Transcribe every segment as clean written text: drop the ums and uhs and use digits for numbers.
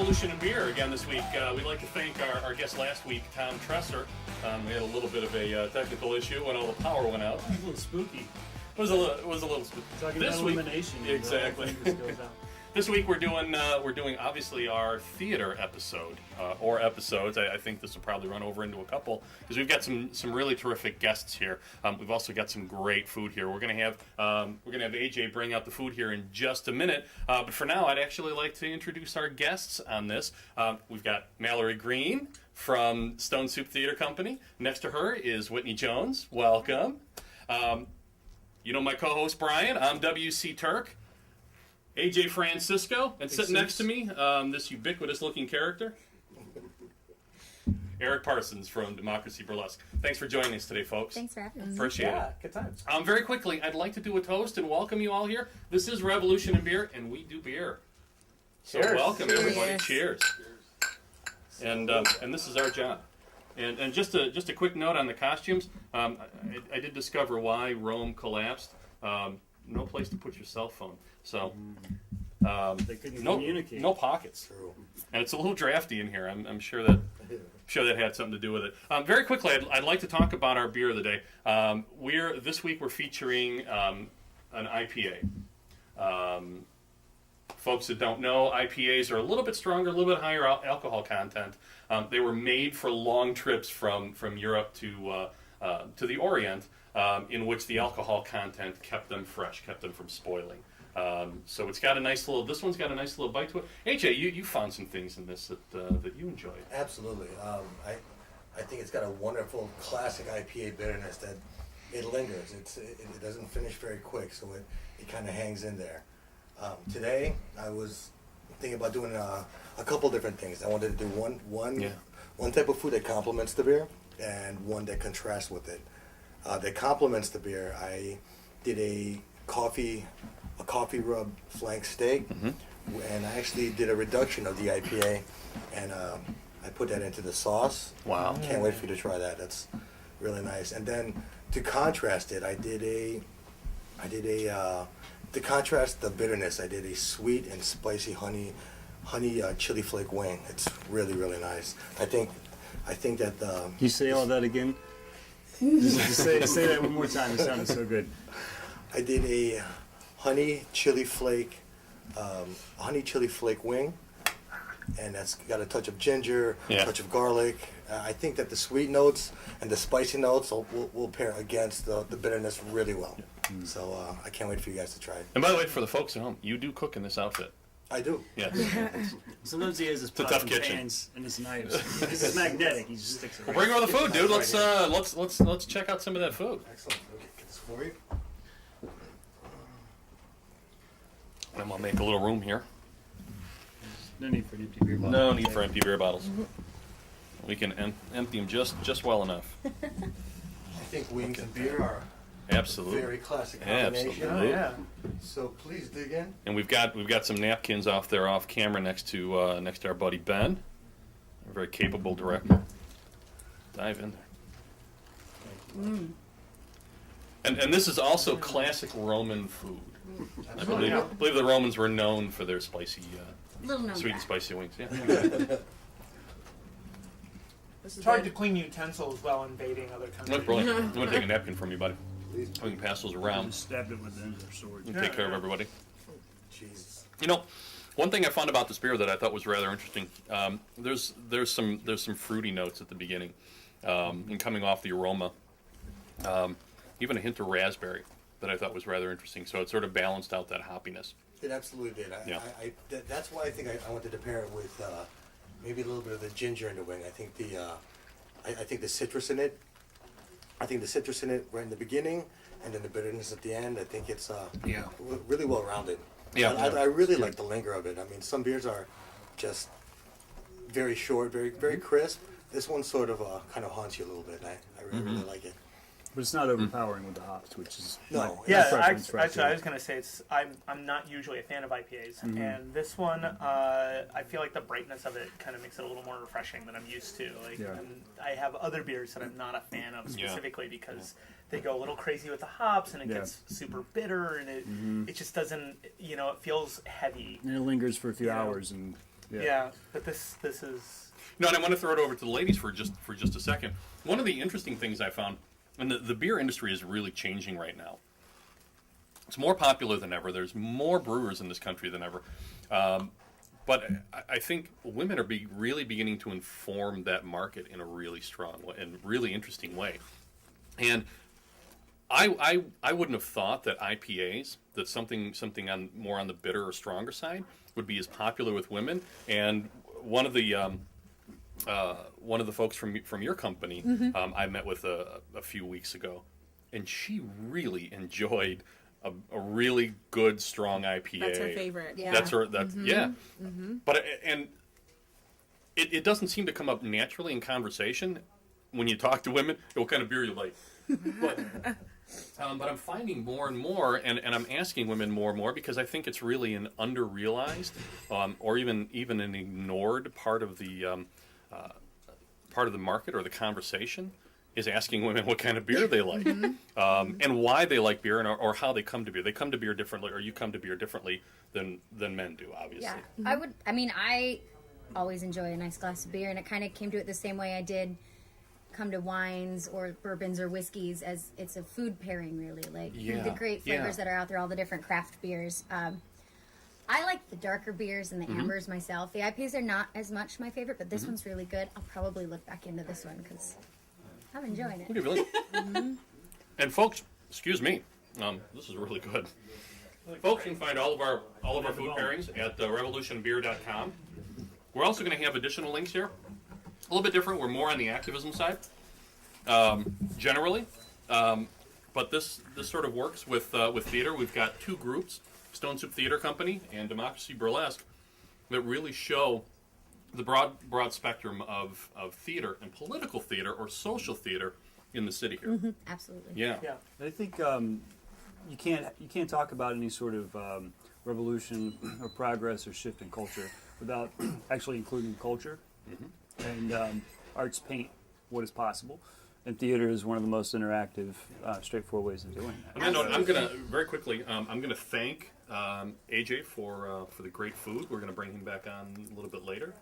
Revolution in Beer again this week. We'd like to thank our guest last week, Tom Tresser. We had a little bit of a technical issue when all the power went out. It was a little spooky. It was a little spooky. Talking This about week, elimination. exactly. This week we're doing obviously our theater episode or episodes. I think this will probably run over into a couple because we've got some really terrific guests here. We've also got some great food here. We're gonna have AJ bring out the food here in just a minute. But for now, I'd actually like to introduce our guests on this. We've got Mallory Green from Stone Soup Theater Company. Next to her is Whitney Jones. Welcome. You know my co-host Brian. I'm W.C. Turk. AJ Francisco, and sitting next to me, this ubiquitous-looking character, Eric Parsons from Democracy Burlesque. Thanks for joining us today, folks. Thanks for having us. Appreciate it. Good times. Very quickly, I'd like to do a toast and welcome you all here. This is Revolution in Beer, and we do beer. So Cheers. welcome, everybody. Cheers. Cheers. And this is our job. And just a quick note on the costumes. I did discover why Rome collapsed. No place to put your cell phone. So, They couldn't communicate. no pockets. True. And it's a little drafty in here. I'm sure that had something to do with it. Very quickly, I'd like to talk about our beer of the day. This week we're featuring an IPA. Folks that don't know, IPAs are a little bit stronger, a little bit higher alcohol content. They were made for long trips from Europe to the Orient, in which the alcohol content kept them fresh, kept them from spoiling. So it's got a nice little. This one's got a nice little bite to it. AJ, you found some things in this that you enjoyed. Absolutely. I think it's got a wonderful classic IPA bitterness that it lingers. It doesn't finish very quick, so it kind of hangs in there. Today I was thinking about doing a couple different things. I wanted to do one type of food that complements the beer and one that contrasts with it. That complements the beer. I did a coffee rub flank steak, and I actually did a reduction of the IPA, and I put that into the sauce. Wow! Can't wait for you to try that. That's really nice. And then to contrast it, to contrast the bitterness, I did a sweet and spicy honey chili flake wing. It's really, really nice. I think that Can you say all that again? Just say that one more time. It sounded so good. I did a honey chili flake wing, and that's got a touch of ginger, a touch of garlic. I think that the sweet notes and the spicy notes will pair against the bitterness really well. So I can't wait for you guys to try it. And by the way, for the folks at home, you do cook in this outfit. I do. Yes. Sometimes he has his a pots tough and kitchen. pans and his knives. This is magnetic. He just sticks it. Well, bring over the food, dude. Let's check out some of that food. Excellent. Okay, get this for you. And we'll make a little room here. No need for empty beer bottles. No need for empty beer bottles. We can empty them just well enough. I think wings and beer are Absolutely. very classic combination. Absolutely. Oh, yeah. So please dig in. And we've got some napkins off camera next to our buddy Ben, a very capable director. Dive in there. And this is also classic Roman food. I believe the Romans were known for their spicy, Little known sweet and fact. spicy wings. Yeah. It's hard to clean utensils while invading other countries. Look, Brian, I'm gonna take a napkin from you, buddy. Please. We can pass those around. Just stabbed it with the end of their sword. And take care of everybody. Jesus. You know, one thing I found about this beer that I thought was rather interesting. There's some fruity notes at the beginning, and coming off the aroma, even a hint of raspberry that I thought was rather interesting. So it sort of balanced out that hoppiness. It absolutely did. That's why I think I wanted to pair it with maybe a little bit of the ginger in the wing. I think the citrus in it. I think the citrus in it right in the beginning, and then the bitterness at the end. I think it's really well rounded. Yeah. I really like the linger of it. I mean, some beers are just very short, very crisp. This one sort of kind of haunts you a little bit. I really like it. But it's not overpowering with the hops, which is No. my Yeah, preference right actually, I there. was gonna say I'm not usually a fan of IPAs, and this one I feel like the brightness of it kind of makes it a little more refreshing than I'm used to. And I have other beers that I'm not a fan of specifically because they go a little crazy with the hops and it gets super bitter and it just doesn't, it feels heavy. And it lingers for a few hours and Yeah, but this is. No, and I want to throw it over to the ladies for just a second. One of the interesting things I found, and the beer industry is really changing right now. It's more popular than ever. There's more brewers in this country than ever. But I think women are really beginning to inform that market in a really strong way, and really interesting way. And I wouldn't have thought that IPAs, that something more on the bitter or stronger side, would be as popular with women. And one of the folks from your company, I met with a few weeks ago, and she really enjoyed a really good, strong IPA. That's her favorite. Yeah. That's her. That's yeah. But and it doesn't seem to come up naturally in conversation when you talk to women. What kind of beer you like? But I'm finding more and more, and I'm asking women more and more because I think it's really an under-realized or even an ignored part of the market or the conversation. Is asking women what kind of beer they like, and why they like beer, or how they come to beer. They come to beer differently, or you come to beer differently than men do, obviously. Yeah, I always enjoy a nice glass of beer, and it kind of came to it the same way I did come to wines or bourbons or whiskeys, as it's a food pairing, really. Like the great flavors that are out there, all the different craft beers. I like the darker beers and the ambers myself. The IPAs are not as much my favorite, but this one's really good. I'll probably look back into this one because I'm enjoying it. Okay, really. And folks, excuse me, this is really good. Folks can find all of our food pairings at revolutionbeer.com. We're also going to have additional links here. A little bit different. We're more on the activism side, generally. But this sort of works with theater. We've got two groups, Stone Soup Theater Company and Democracy Burlesque, that really show the broad spectrum of theater and political theater or social theater in the city here. Absolutely. Yeah. I think you can't talk about any sort of revolution or progress or shift in culture without actually including culture. And arts paint what is possible. And theater is one of the most interactive, straightforward ways of doing that. I'm going to, very quickly, I'm going to thank AJ for the great food. We're going to bring him back on a little bit later.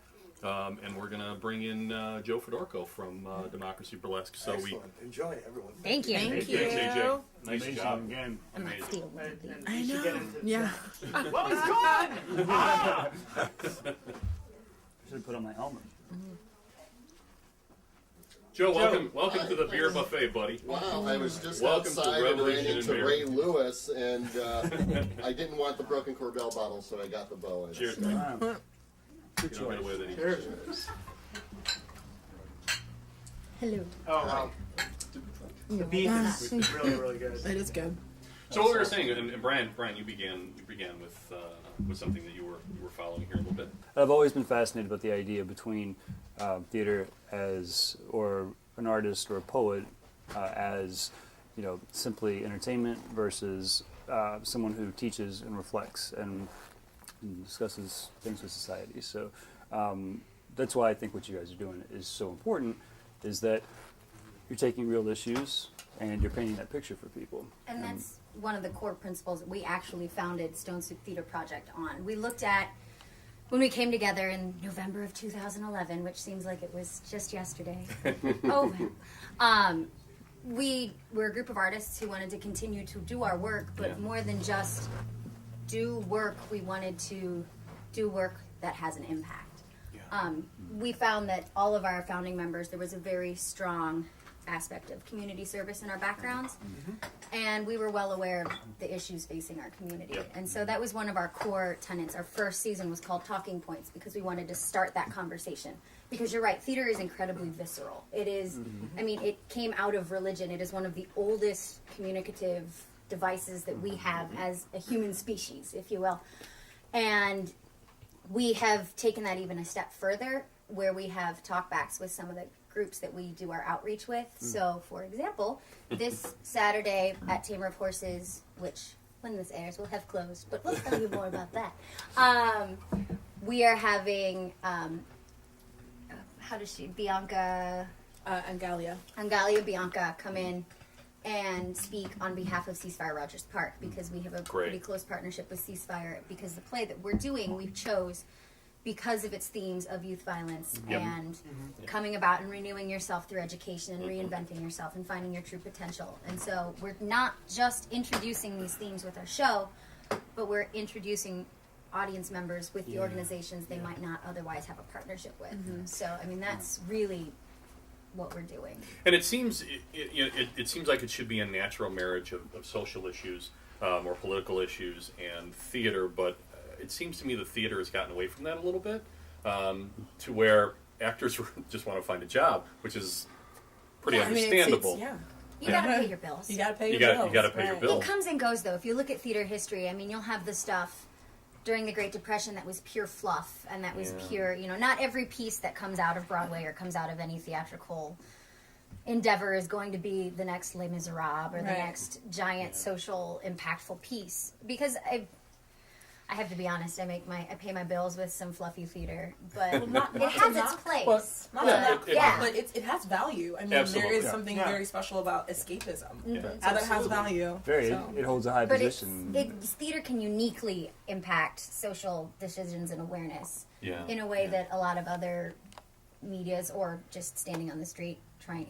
And we're going to bring in Joe Fedorko from Democracy Burlesque. So Excellent. Enjoy, everyone. Thank you. Thank you. Thanks, AJ. Nice Amazing job. again. I'm not stealing one of these. I should get know. into- Yeah. Well, he's gone. I should have put on my helmet. Joe, welcome to the beer buffet, buddy. Wow, I was just Welcome to outside and ran Revolution into and Ray Lewis, and I didn't want the broken Corbel bottle, so I got the bow. Cheers, instead. man. Wow. Good You know, choice. way that he- Cheers. Hello. Oh wow, the beef is really really good. It is good. So what we were saying, and Brian, you began with something that you were following here a little bit. I've always been fascinated about the idea between theater or an artist or a poet as simply entertainment versus someone who teaches and reflects and discusses things with society. So that's why I think what you guys are doing is so important, is that you're taking real issues and you're painting that picture for people. And that's one of the core principles that we actually founded Stone Soup Theater Project on. We looked at, when we came together in November of 2011, which seems like it was just yesterday. We were a group of artists who wanted to continue to do our work, but more than just do work, we wanted to do work that has an impact. We found that all of our founding members, there was a very strong aspect of community service in our backgrounds, and we were well aware of the issues facing our community. And so that was one of our core tenets. Our first season was called Talking Points because we wanted to start that conversation. Because you're right, theater is incredibly visceral. It is, it came out of religion. It is one of the oldest communicative devices that we have as a human species, if you will. And we have taken that even a step further, where we have talkbacks with some of the groups that we do our outreach with. So, for example, this Saturday at Tamer of Horses, which when this airs will have closed, but we'll tell you more about that. We are having, Bianca... Angalia Bianca come in and speak on behalf of Ceasefire Rogers Park, because we have a pretty close partnership with Ceasefire, because the play that we're doing, we chose because of its themes of youth violence and coming about and renewing yourself through education and reinventing yourself and finding your true potential. And so we're not just introducing these themes with our show, but we're introducing audience members with the organizations they might not otherwise have a partnership with. So, I mean, that's really what we're doing. And it seems it seems like it should be a natural marriage of social issues or political issues and theater, but it seems to me the theater has gotten away from that a little bit, to where actors just want to find a job, which is pretty understandable. You gotta pay your bills. You gotta pay your bills. You gotta pay your bills. It comes and goes, though. If you look at theater history, I mean, you'll have the stuff during the Great Depression that was pure fluff and that was pure, not every piece that comes out of Broadway or comes out of any theatrical endeavor is going to be the next Les Miserables or the next giant social impactful piece. Because I have to be honest, I pay my bills with some fluffy theater, but it has its place. But it has value. I mean, Absolutely. there is something very special about escapism. That has value. It holds a high But position. theater can uniquely impact social decisions and awareness in a way that a lot of other medias or just standing on the street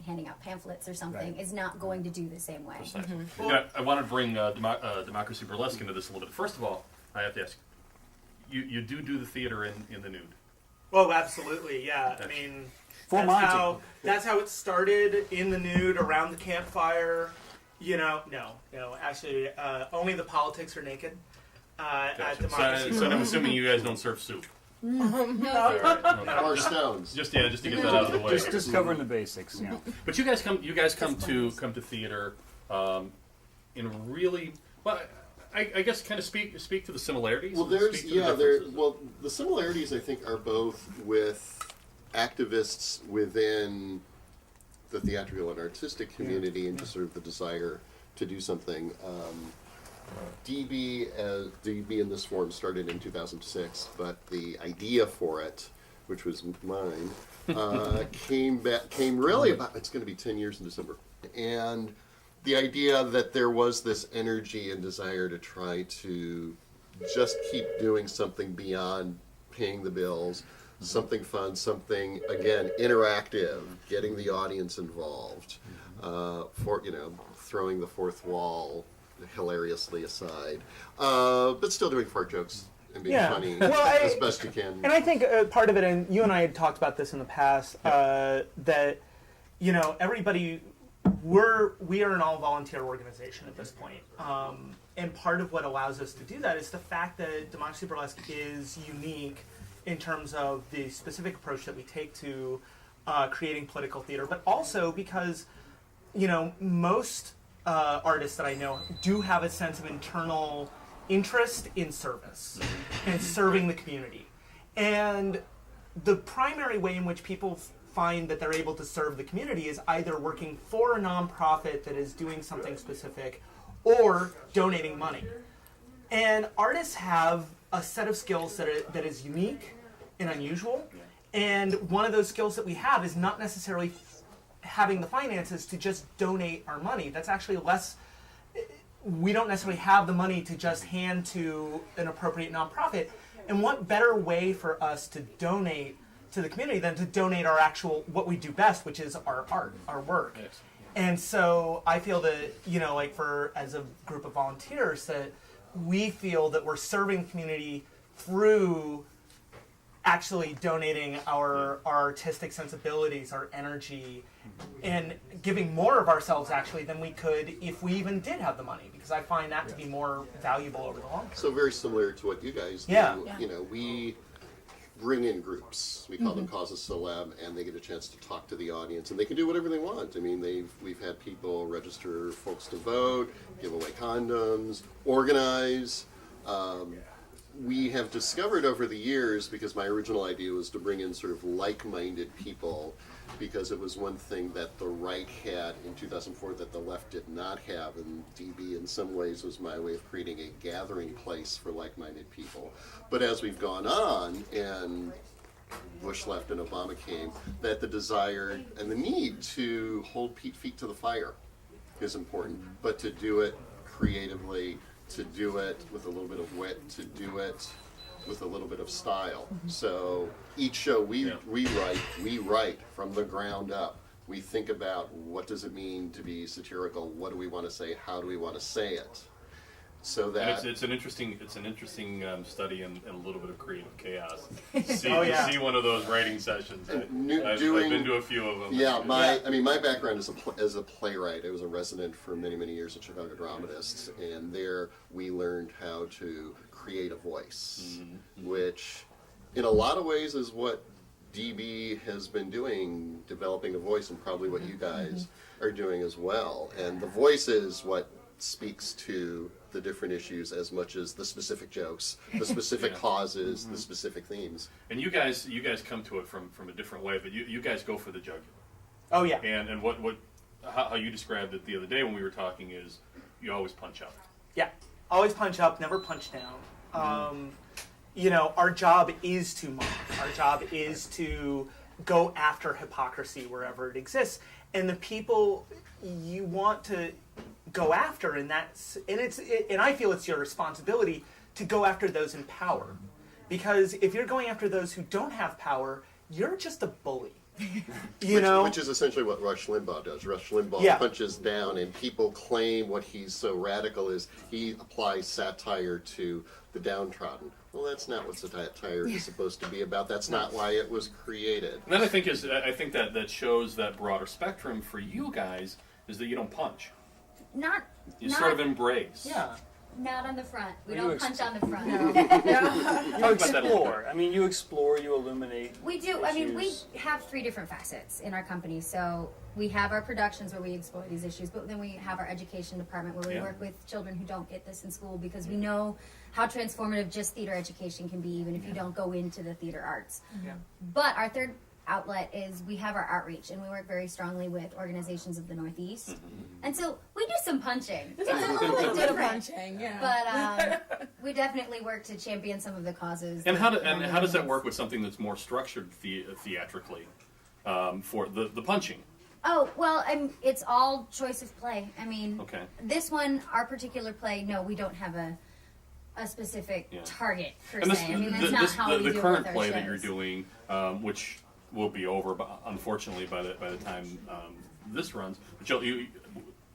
handing out pamphlets or something is not going to do the same way. I want to bring Democracy Burlesque into this a little bit. First of all, I have to ask, you do the theater in the nude? Oh, absolutely, yeah. I mean, that's how it started, in the nude, around the campfire. No, actually, only the politics are naked at Democracy. So I'm assuming you guys don't serve soup. Or stones. Just to get that out of the way. Just covering the basics, But you guys come to theater in really well. I guess kind of speak to the similarities. Well, the similarities I think are both with activists within the theatrical and artistic community and just sort of the desire to do something. DB in this form started in 2006, but the idea for it, which was mine, came really about, it's going to be 10 years in December. And the idea that there was this energy and desire to try to just keep doing something beyond paying the bills, something fun, something, again, interactive, getting the audience involved, throwing the fourth wall hilariously aside, but still doing fart jokes and being funny as best you can. And I think part of it, and you and I had talked about this in the past, that everybody, we are an all-volunteer organization at this point, and part of what allows us to do that is the fact that Democracy Burlesque is unique in terms of the specific approach that we take to creating political theater, but also because most artists that I know do have a sense of internal interest in service and serving the community. And the primary way in which people find that they're able to serve the community is either working for a nonprofit that is doing something specific or donating money. And artists have a set of skills that is unique and unusual. And one of those skills that we have is not necessarily having the finances to just donate our money. That's actually less, we don't necessarily have the money to just hand to an appropriate nonprofit. And what better way for us to donate to the community than to donate our actual, what we do best, which is our art, our work. Yes. And so I feel that, as a group of volunteers, that we feel that we're serving the community through actually donating our artistic sensibilities, our energy, and giving more of ourselves actually than we could if we even did have the money, because I find that to be more valuable over the long term. So very similar to what you guys do. Yeah. We bring in groups. We call them Causes Celeb, and they get a chance to talk to the audience, and they can do whatever they want. I mean, we've had people register folks to vote, give away condoms, organize. We have discovered over the years, because my original idea was to bring in sort of like-minded people, because it was one thing that the right had in 2004 that the left did not have, and DB in some ways was my way of creating a gathering place for like-minded people. But as we've gone on, and Bush left and Obama came, that the desire and the need to hold feet to the fire is important, but to do it creatively, to do it with a little bit of wit, to do it with a little bit of style. So each show we write from the ground up. We think about what does it mean to be satirical, what do we want to say, how do we want to say it. So that it's an interesting study and a little bit of creative chaos. See one of those writing sessions. I've been to a few of them. Yeah, my background is as a playwright. I was a resident for many years at Chicago Dramatists, and there we learned how to create a voice, which in a lot of ways is what DB has been doing, developing a voice, and probably what you guys are doing as well. And the voice is what speaks to the different issues as much as the specific jokes, the specific causes, the specific themes. And you guys come to it from a different way, but you guys go for the jugular. Oh yeah. And how you described it the other day when we were talking is you always punch up. Yeah, always punch up, never punch down. You know, our job is to mock. Our job is to go after hypocrisy wherever it exists, and the people you want to go after, and I feel it's your responsibility to go after those in power, because if you're going after those who don't have power, you're just a bully. Which is essentially what Rush Limbaugh does. Rush Limbaugh punches down, and people claim what he's so radical is he applies satire to the downtrodden. Well, that's not what satire is supposed to be about. That's not why it was created. And then I think that shows that broader spectrum for you guys is that you don't punch. You sort of embrace. Yeah. Not on the front. We don't punch on the front. You explore. I mean, you explore, you illuminate. We do. I mean, we have 3 different facets in our company. So we have our productions where we explore these issues, but then we have our education department where we work with children who don't get this in school, because we know how transformative just theater education can be, even if you don't go into the theater arts. Yeah. But our third outlet is we have our outreach, and we work very strongly with organizations of the Northeast. And so we do some punching. It's a little bit different. But we definitely work to champion some of the causes. And how does that work with something that's more structured theatrically for the punching? Oh, well, it's all choice of play. I mean, this one, our particular play, no, we don't have a specific target, per and se. I mean, that's not how we do it with our The current play shows that you're doing, which will be over, unfortunately, by the time this runs. But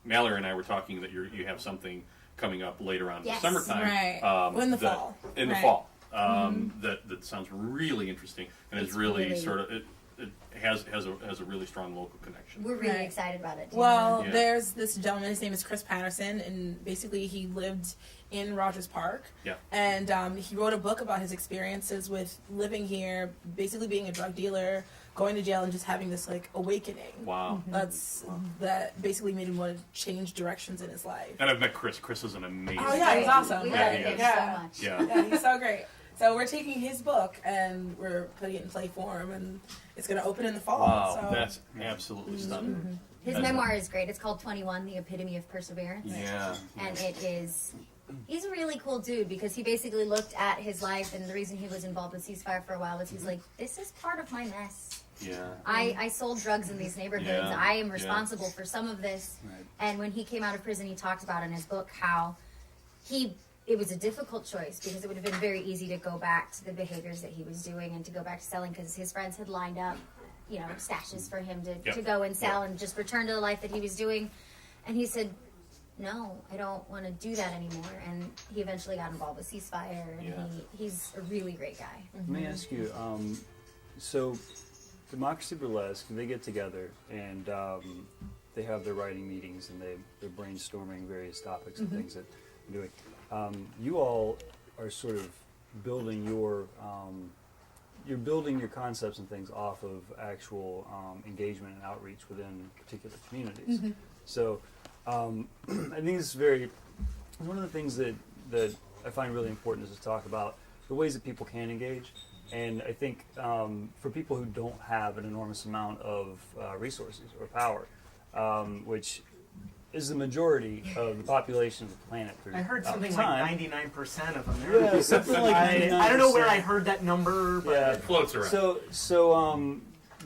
Mallory and I were talking that you have something coming up later on in the summertime. Right. In the fall. In the fall. That sounds really interesting, and it's really sort of... It has a really strong local connection. We're really excited about it, too. Well, there's this gentleman, his name is Chris Patterson, and basically he lived in Rogers Park. Yeah. And he wrote a book about his experiences with living here, basically being a drug dealer, going to jail, and just having this, like, awakening. Wow. That basically made him want to change directions in his life. And I've met Chris. Chris is an amazing Oh, yeah, he's awesome. We love him so much. Yeah, he's so great. So we're taking his book and we're putting it in play form, and it's going to open in the fall. Wow, so. that's absolutely stunning. His memoir is great. It's called 21, The Epitome of Perseverance. Yeah. And he's a really cool dude, because he basically looked at his life, and the reason he was involved with Ceasefire for a while was he's like, this is part of my mess. Yeah. I sold drugs in these neighborhoods. Yeah. I am responsible for some of this. Right. And when he came out of prison, he talked about in his book how it was a difficult choice, because it would have been very easy to go back to the behaviors that he was doing and to go back to selling, because his friends had lined up, stashes for him to go and sell and just return to the life that he was doing. And he said, no, I don't want to do that anymore. And he eventually got involved with Ceasefire, and he's a really great guy. Let me ask you, so Democracy Burlesque, they get together and they have their writing meetings, and they're brainstorming various topics and things that they're doing. You all are sort of building your concepts and things off of actual engagement and outreach within particular communities. So I think it's one of the things that I find really important is to talk about the ways that people can engage. And I think for people who don't have an enormous amount of resources or power, which is the majority of the population of the planet. I heard something time. like 99% of Americans. Yeah, something like 99%. I don't know where I heard that number, but It floats around. So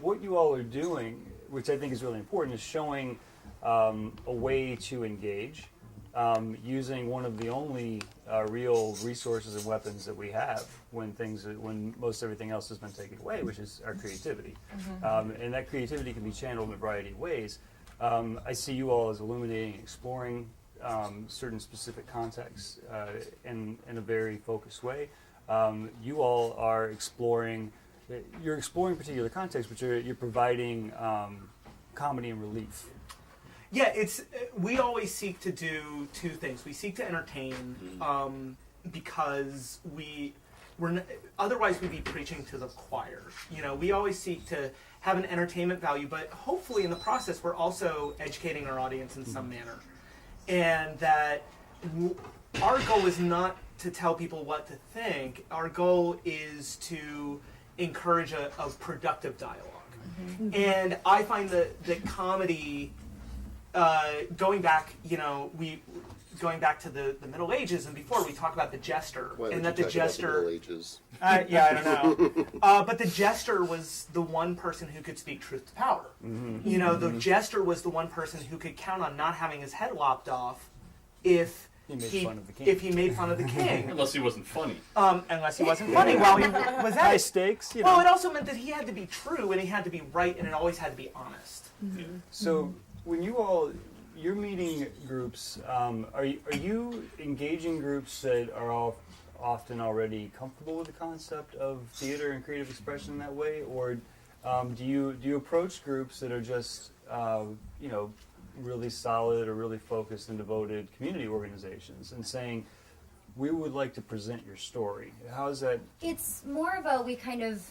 what you all are doing, which I think is really important, is showing a way to engage using one of the only real resources and weapons that we have when most everything else has been taken away, which is our creativity. And that creativity can be channeled in a variety of ways. I see you all as illuminating, exploring certain specific contexts in a very focused way. You all are exploring. You're exploring particular contexts, but you're providing comedy and relief. Yeah, we always seek to do two things. We seek to entertain because otherwise we'd be preaching to the choir. We always seek to have an entertainment value, but hopefully in the process we're also educating our audience in some manner. And that our goal is not to tell people what to think. Our goal is to encourage a productive dialogue. And I find that comedy, going back to the Middle Ages and before, we talk about the jester, and that the jester. Middle Ages? I don't know. But the jester was the one person who could speak truth to power. The jester was the one person who could count on not having his head lopped off if he made fun of the king. Unless he wasn't funny. Unless he wasn't funny while he was at High it. stakes. Well, it also meant that he had to be true and he had to be right and it always had to be honest. So when you're meeting groups, are you engaging groups that are often already comfortable with the concept of theater and creative expression in that way, or do you approach groups that are just really solid or really focused and devoted community organizations and saying, we would like to present your story? How is that? It's more of we kind of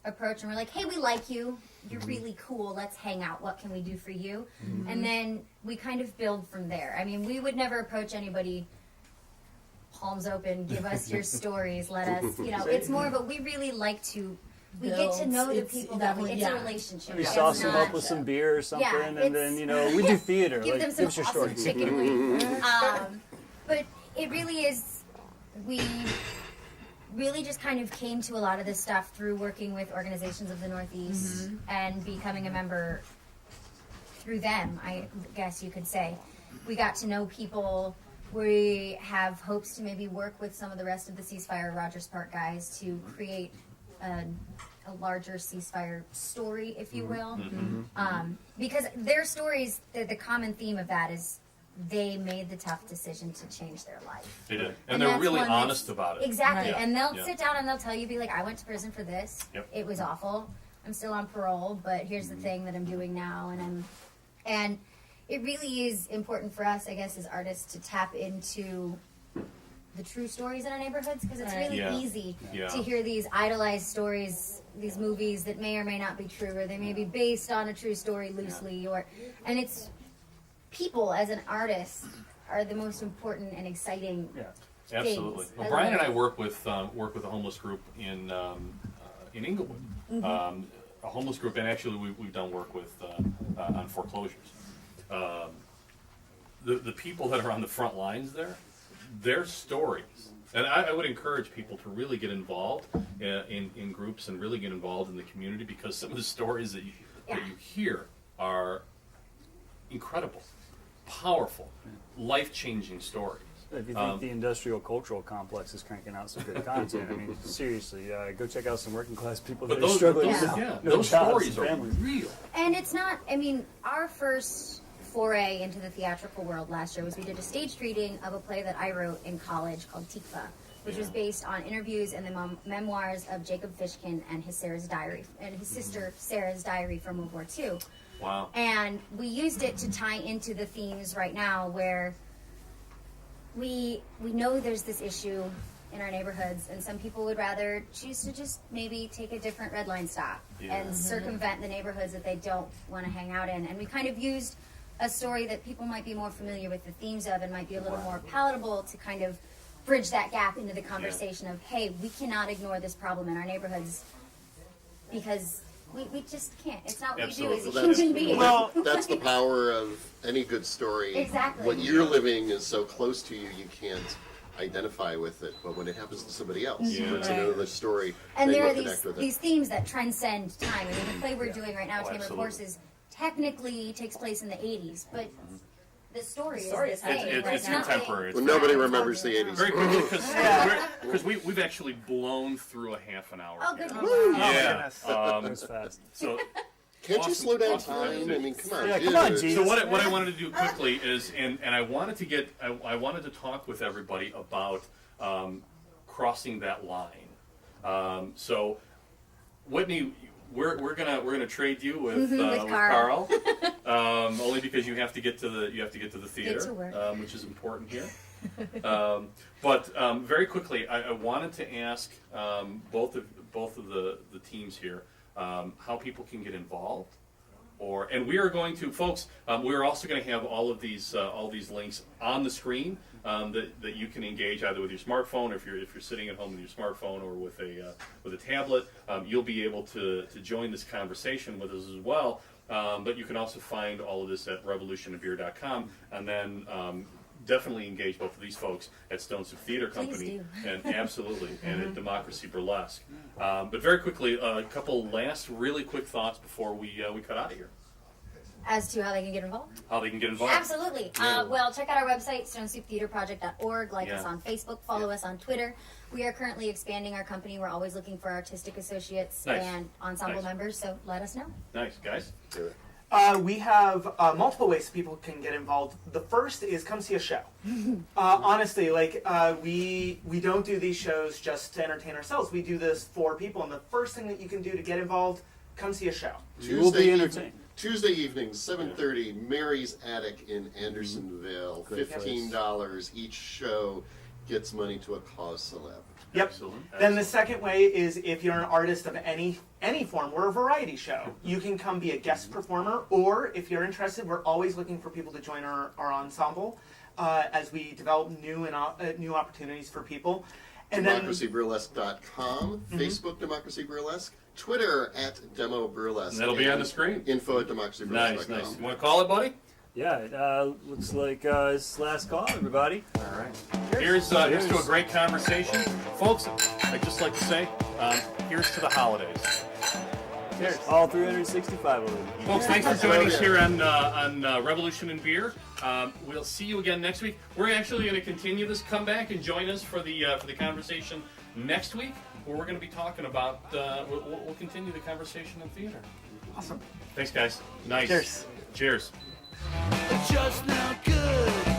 approach and we're like, hey, we like you. You're really cool. Let's hang out. What can we do for you? And then we kind of build from there. I mean, we would never approach anybody palms open, give us your stories, let us, it's more of we really like to, we get to know the people that way. It's a relationship. We sauce them up with some beer or something, and then, we do theater. Give them some awesome chicken wings. But it really is, we really just kind of came to a lot of this stuff through working with organizations of the Northeast and becoming a member through them, I guess you could say. We got to know people. We have hopes to maybe work with some of the rest of the Ceasefire Rogers Park guys to create a larger ceasefire story, if you will. Because their stories, the common theme of that is they made the tough decision to change their life. They did. And they're really honest about it. Exactly. Right. And they'll sit down and they'll tell you, be like, I went to prison for this. It was awful. I'm still on parole, but here's the thing that I'm doing now. And it really is important for us, I guess, as artists to tap into the true stories in our neighborhoods, because it's really easy to hear these idolized stories, these movies that may or may not be true, or they may be based on a true story loosely, and it's people as an artist are the most important and exciting Absolutely. things. Well, Brian and I work with a homeless group in Inglewood. A homeless group, and actually we've done work with on foreclosures. The people that are on the front lines there, their stories, and I would encourage people to really get involved in groups and really get involved in the community, because some of the stories that you hear are incredible, powerful, life-changing stories. If you think the industrial cultural complex is cranking out some good content, I mean, seriously, go check out some working class people that are struggling. Those stories are real. And it's not, I mean, our first foray into the theatrical world last year was we did a staged reading of a play that I wrote in college called Tikva, which was based on interviews and the memoirs of Jacob Fishkin and his sister Sarah's diary from World War II. Wow. And we used it to tie into the themes right now where we know there's this issue in our neighborhoods, and some people would rather choose to just maybe take a different red line stop and circumvent the neighborhoods that they don't want to hang out in. And we kind of used a story that people might be more familiar with the themes of and might be a little more palatable to kind of bridge that gap into the conversation of, hey, we cannot ignore this problem in our neighborhoods because we just can't. It's not what we do as a human being. Well, that's the power of any good story. Exactly. What you're living is so close to you, you can't identify with it. But when it happens to somebody else, to know the story, and they there are will connect with these it. themes that transcend time. I mean, the play we're doing right now, Tamer of Horses, technically takes place in the 80s, but The story, story is is the same. happening right? It's Nothing- contemporary. Well, nobody remembers the 80s. Very quickly, because we've actually blown through a half an hour. Oh, here. goodness. Oh my Yeah. goodness. That was fast. So Can't you Awesome- slow down awesome time? I conversation. mean, come on, Yeah, dude. come on, Jesus. So what I wanted to do quickly is, and I wanted to get, I wanted to talk with everybody about crossing that line. So, Whitney, we're gonna trade you with, with Carl. Carl, only because you have to get to the theater, to work. which is important here. But very quickly, I wanted to ask both of the teams here how people can get involved. And we are going to, folks. We're also going to have all these links on the screen that you can engage either with your smartphone, or if you're sitting at home with your smartphone, or with a tablet. You'll be able to join this conversation with us as well. But you can also find all of this at revolutionofbeer.com, and then definitely engage both of these folks at Stone Soup Theater Company, and absolutely, and at Democracy Burlesque. But very quickly, a couple last really quick thoughts before we cut out of here. As to how they can get involved? How they can get involved. Absolutely. Well, check out our website, stonesouptheaterproject.org. Like us on Facebook. Follow us on Twitter. We are currently expanding our company. We're always looking for artistic associates Nice. and ensemble Nice. members, so let us know. Nice, guys. We have multiple ways people can get involved. The first is come see a show. Honestly, we don't do these shows just to entertain ourselves. We do this for people, and the first thing that you can do to get involved, come see a show. You will be entertained. Tuesday evening, 7:30, Mary's Attic in Andersonville. Great place. $15 each show gets money to a cause celeb. Yep. Excellent. Then the second way is if you're an artist of any form, we're a variety show. You can come be a guest performer, or if you're interested, we're always looking for people to join our ensemble as we develop new opportunities for people. And DemocracyBurlesque.com, Facebook Democracy Burlesque, Twitter at Demo Burlesque. And that'll be on the screen. Info at democracyburlesque.com. Nice, nice. You want to call it, buddy? Yeah, it looks like it's last call, everybody. All right. Here's to a great conversation, folks. I'd just like to say, here's to the holidays. Cheers. All 365 of them. Folks, thanks for joining us here on Revolution in Beer. We'll see you again next week. We're actually going to continue this. Come back and join us for the conversation next week, where we're going to be talking about. We'll continue the conversation in theater. Awesome. Thanks, guys. Nice. Cheers. Cheers. Just now good.